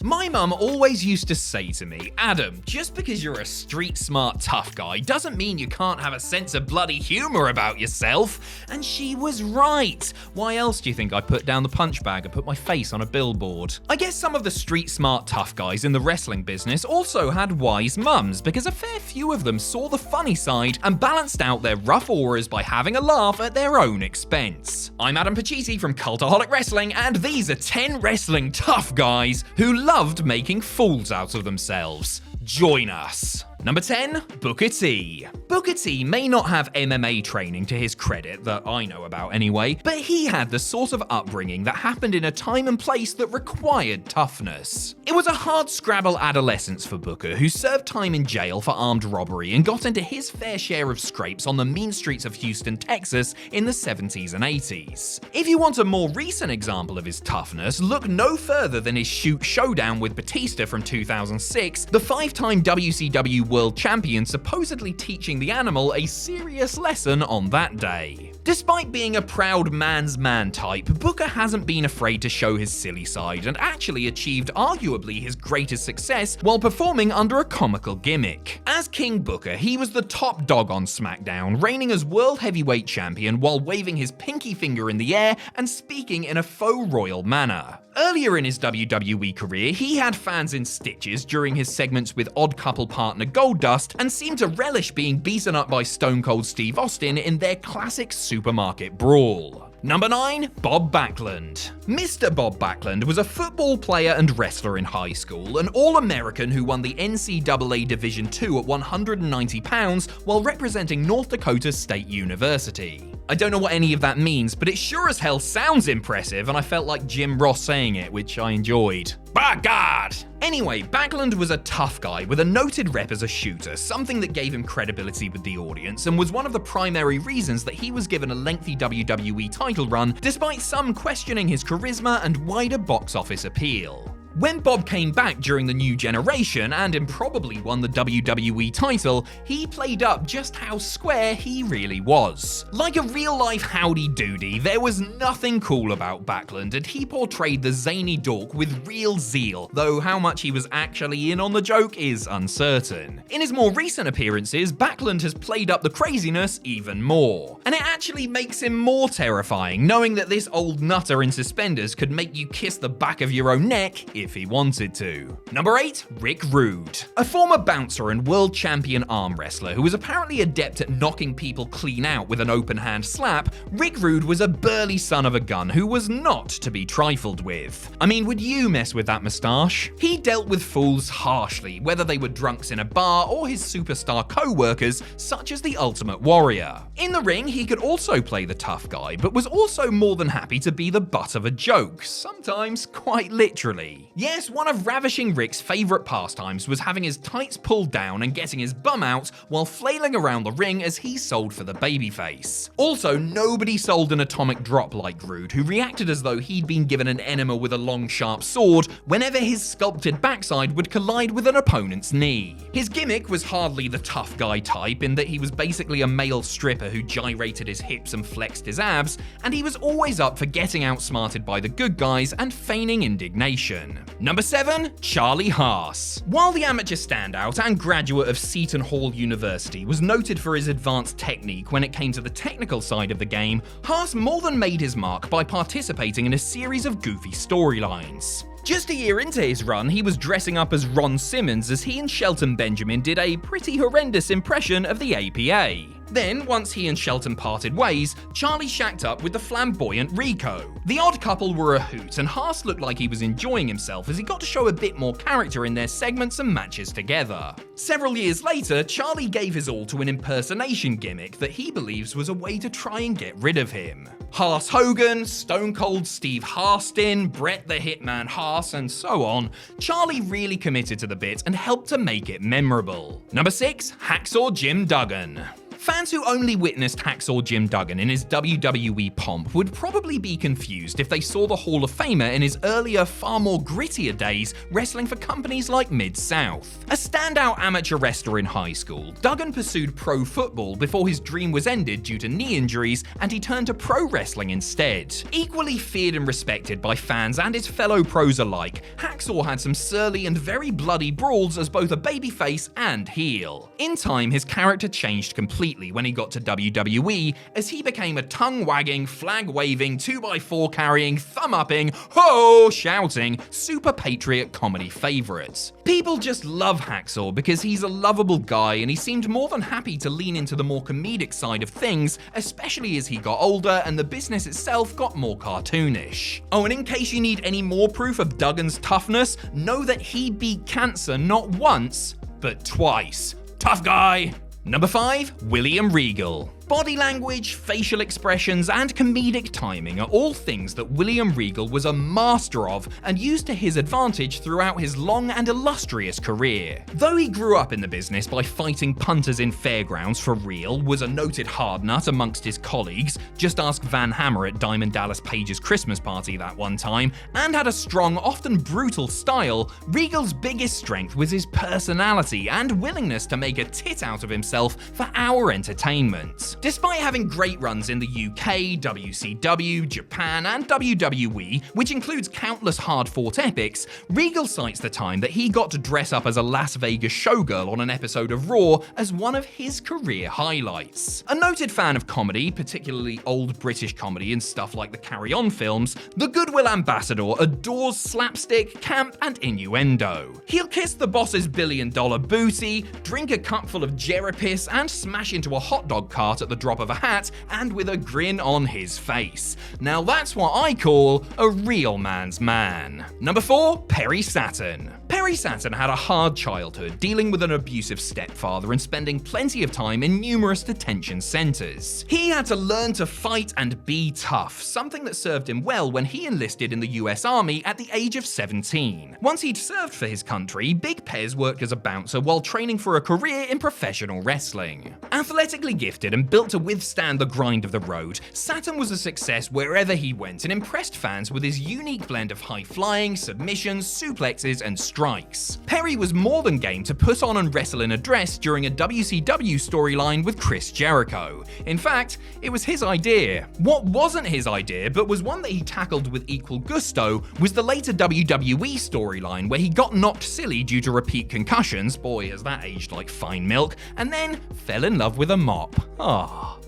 My mum always used to say to me, Adam, just because you're a street smart tough guy doesn't mean you can't have a sense of bloody humour about yourself. And she was right. Why else do you think I put down the punch bag and put my face on a billboard? I guess some of the street smart tough guys in the wrestling business also had wise mums, because a fair few of them saw the funny side and balanced out their rough auras by having a laugh at their own expense. I'm Adam Pachisi from Cultaholic Wrestling, and these are 10 wrestling tough guys who loved making fools out of themselves. Join us. Number 10, Booker T. Booker T may not have MMA training to his credit, that I know about anyway, but he had the sort of upbringing that happened in a time and place that required toughness. It was a hard-scrabble adolescence for Booker, who served time in jail for armed robbery and got into his fair share of scrapes on the mean streets of Houston, Texas in the 70s and 80s. If you want a more recent example of his toughness, look no further than his shoot showdown with Batista from 2006, the 5-time WCW World Champion supposedly teaching the animal a serious lesson on that day. Despite being a proud man's man type, Booker hasn't been afraid to show his silly side and actually achieved arguably his greatest success while performing under a comical gimmick. As King Booker, he was the top dog on SmackDown, reigning as World Heavyweight Champion while waving his pinky finger in the air and speaking in a faux royal manner. Earlier in his WWE career, he had fans in stitches during his segments with Odd Couple partner Goldust and seemed to relish being beaten up by Stone Cold Steve Austin in their classic supermarket brawl. Number 9, Bob Backlund. Mr. Bob Backlund was a football player and wrestler in high school, an All-American who won the NCAA Division II at 190 pounds while representing North Dakota State University. I don't know what any of that means, but it sure as hell sounds impressive, and I felt like Jim Ross saying it, which I enjoyed. By God! Anyway, Backlund was a tough guy with a noted rep as a shooter, something that gave him credibility with the audience and was one of the primary reasons that he was given a lengthy WWE title run, despite some questioning his charisma and wider box office appeal. When Bob came back during the New Generation and improbably won the WWE title, he played up just how square he really was. Like a real-life howdy doody, there was nothing cool about Backlund, and he portrayed the zany dork with real zeal, though how much he was actually in on the joke is uncertain. In his more recent appearances, Backlund has played up the craziness even more. And it actually makes him more terrifying, knowing that this old nutter in suspenders could make you kiss the back of your own neck if he wanted to. Number 8, Rick Rude. A former bouncer and world champion arm wrestler who was apparently adept at knocking people clean out with an open hand slap, Rick Rude was a burly son of a gun who was not to be trifled with. I mean, would you mess with that moustache? He dealt with fools harshly, whether they were drunks in a bar or his superstar co-workers, such as the Ultimate Warrior. In the ring, he could also play the tough guy, but was also more than happy to be the butt of a joke, sometimes quite literally. Yes, one of Ravishing Rick's favourite pastimes was having his tights pulled down and getting his bum out while flailing around the ring as he sold for the babyface. Also, nobody sold an atomic drop like Rude, who reacted as though he'd been given an enema with a long sharp sword whenever his sculpted backside would collide with an opponent's knee. His gimmick was hardly the tough guy type, in that he was basically a male stripper who gyrated his hips and flexed his abs, and he was always up for getting outsmarted by the good guys and feigning indignation. Number 7, Charlie Haas. While the amateur standout and graduate of Seton Hall University was noted for his advanced technique when it came to the technical side of the game, Haas more than made his mark by participating in a series of goofy storylines. Just a year into his run, he was dressing up as Ron Simmons as he and Shelton Benjamin did a pretty horrendous impression of the APA. Then, once he and Shelton parted ways, Charlie shacked up with the flamboyant Rico. The odd couple were a hoot, and Haas looked like he was enjoying himself as he got to show a bit more character in their segments and matches together. Several years later, Charlie gave his all to an impersonation gimmick that he believes was a way to try and get rid of him. Haas Hogan, Stone Cold Steve Austin, Bret the Hitman Haas, and so on, Charlie really committed to the bit and helped to make it memorable. Number 6, Hacksaw Jim Duggan. Fans who only witnessed Hacksaw Jim Duggan in his WWE pomp would probably be confused if they saw the Hall of Famer in his earlier, far more grittier days wrestling for companies like Mid-South. A standout amateur wrestler in high school, Duggan pursued pro football before his dream was ended due to knee injuries, and he turned to pro wrestling instead. Equally feared and respected by fans and his fellow pros alike, Hacksaw had some surly and very bloody brawls as both a babyface and heel. In time, his character changed completely when he got to WWE, as he became a tongue-wagging, flag-waving, 2x4 carrying, thumb-upping, ho shouting, super patriot comedy favourite. People just love Hacksaw because he's a lovable guy, and he seemed more than happy to lean into the more comedic side of things, especially as he got older and the business itself got more cartoonish. Oh, and in case you need any more proof of Duggan's toughness, know that he beat cancer not once, but twice. Tough guy! Number 5, William Regal. Body language, facial expressions, and comedic timing are all things that William Regal was a master of and used to his advantage throughout his long and illustrious career. Though he grew up in the business by fighting punters in fairgrounds for real, was a noted hardnut amongst his colleagues, just ask Van Hammer at Diamond Dallas Page's Christmas party that one time, and had a strong, often brutal style, Regal's biggest strength was his personality and willingness to make a tit out of himself for our entertainment. Despite having great runs in the UK, WCW, Japan, and WWE, which includes countless hard-fought epics, Regal cites the time that he got to dress up as a Las Vegas showgirl on an episode of Raw as one of his career highlights. A noted fan of comedy, particularly old British comedy and stuff like the Carry On films, the Goodwill Ambassador adores slapstick, camp, and innuendo. He'll kiss the boss's billion-dollar booty, drink a cupful of Jerry-piss, and smash into a hot dog cart at the drop of a hat, and with a grin on his face. Now that's what I call a real man's man. Number 4, Perry Saturn. Perry Saturn had a hard childhood, dealing with an abusive stepfather and spending plenty of time in numerous detention centers. He had to learn to fight and be tough, something that served him well when he enlisted in the US Army at the age of 17. Once he'd served for his country, Big Pez worked as a bouncer while training for a career in professional wrestling. Athletically gifted and built to withstand the grind of the road, Saturn was a success wherever he went and impressed fans with his unique blend of high-flying, submissions, suplexes, and strikes. Perry was more than game to put on and wrestle in a dress during a WCW storyline with Chris Jericho. In fact, it was his idea. What wasn't his idea, but was one that he tackled with equal gusto, was the later WWE storyline where he got knocked silly due to repeat concussions, boy has that aged like fine milk, and then fell in love with a mop.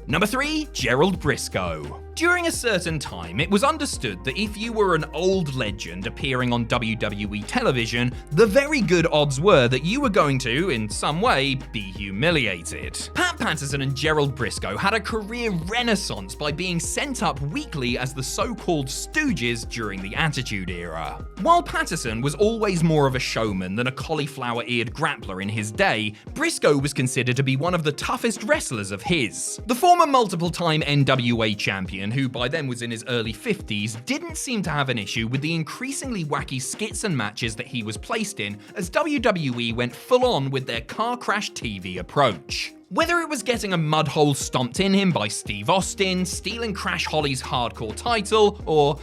Number 3, Gerald Briscoe. During a certain time, it was understood that if you were an old legend appearing on WWE television, the very good odds were that you were going to, in some way, be humiliated. Pat Patterson and Gerald Briscoe had a career renaissance by being sent up weekly as the so-called Stooges during the Attitude Era. While Patterson was always more of a showman than a cauliflower-eared grappler in his day, Briscoe was considered to be one of the toughest wrestlers of his. The former multiple-time NWA champion, who by then was in his early 50s, didn't seem to have an issue with the increasingly wacky skits and matches that he was placed in, as WWE went full-on with their car crash TV approach. Whether it was getting a mud hole stomped in him by Steve Austin, stealing Crash Holly's hardcore title, or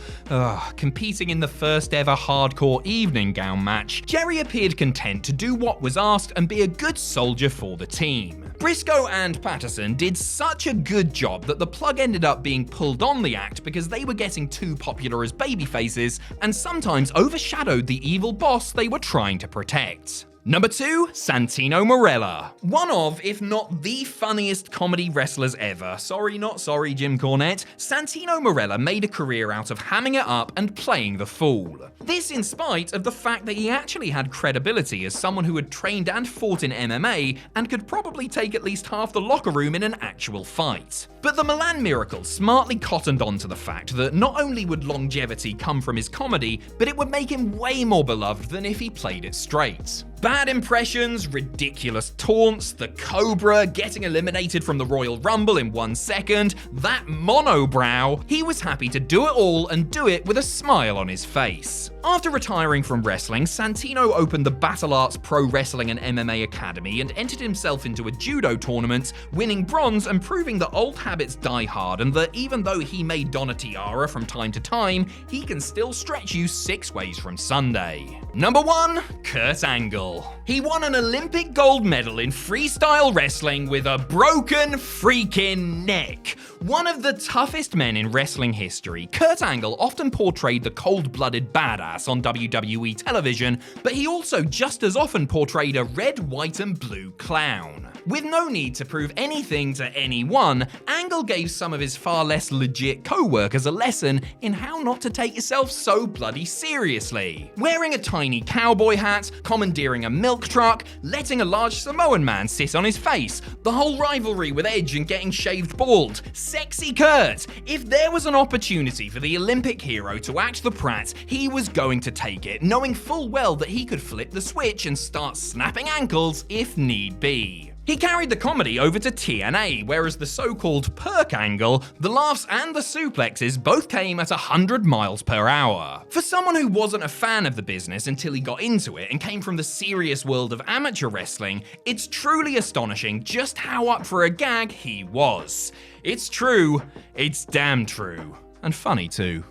competing in the first ever hardcore evening gown match, Jerry appeared content to do what was asked and be a good soldier for the team. Briscoe and Patterson did such a good job that the plug ended up being pulled on the act because they were getting too popular as babyfaces and sometimes overshadowed the evil boss they were trying to protect. Number 2, Santino Marella. One of, if not the funniest comedy wrestlers ever. Sorry, not sorry, Jim Cornette. Santino Marella made a career out of hamming it up and playing the fool. This in spite of the fact that he actually had credibility as someone who had trained and fought in MMA and could probably take at least half the locker room in an actual fight. But the Milan Miracle smartly cottoned on to the fact that not only would longevity come from his comedy, but it would make him way more beloved than if he played it straight. Bad impressions, ridiculous taunts, the Cobra, getting eliminated from the Royal Rumble in 1 second, that monobrow, he was happy to do it all and do it with a smile on his face. After retiring from wrestling, Santino opened the Battle Arts Pro Wrestling and MMA Academy and entered himself into a judo tournament, winning bronze and proving that old habits die hard and that even though he may don a tiara from time to time, he can still stretch you 6 ways from Sunday. Number 1, Kurt Angle. He won an Olympic gold medal in freestyle wrestling with a broken freaking neck. One of the toughest men in wrestling history, Kurt Angle often portrayed the cold-blooded badass on WWE television, but he also just as often portrayed a red, white, and blue clown. With no need to prove anything to anyone, Angle gave some of his far less legit co-workers a lesson in how not to take yourself so bloody seriously. Wearing a tiny cowboy hat, commandeering a milk truck, letting a large Samoan man sit on his face, the whole rivalry with Edge and getting shaved bald. Sexy Kurt! If there was an opportunity for the Olympic hero to act the prat, he was going to take it, knowing full well that he could flip the switch and start snapping ankles if need be. He carried the comedy over to TNA, whereas the so-called perk angle, the laughs and the suplexes both came at 100 miles per hour. For someone who wasn't a fan of the business until he got into it and came from the serious world of amateur wrestling, it's truly astonishing just how up for a gag he was. It's true, it's damn true, and funny too.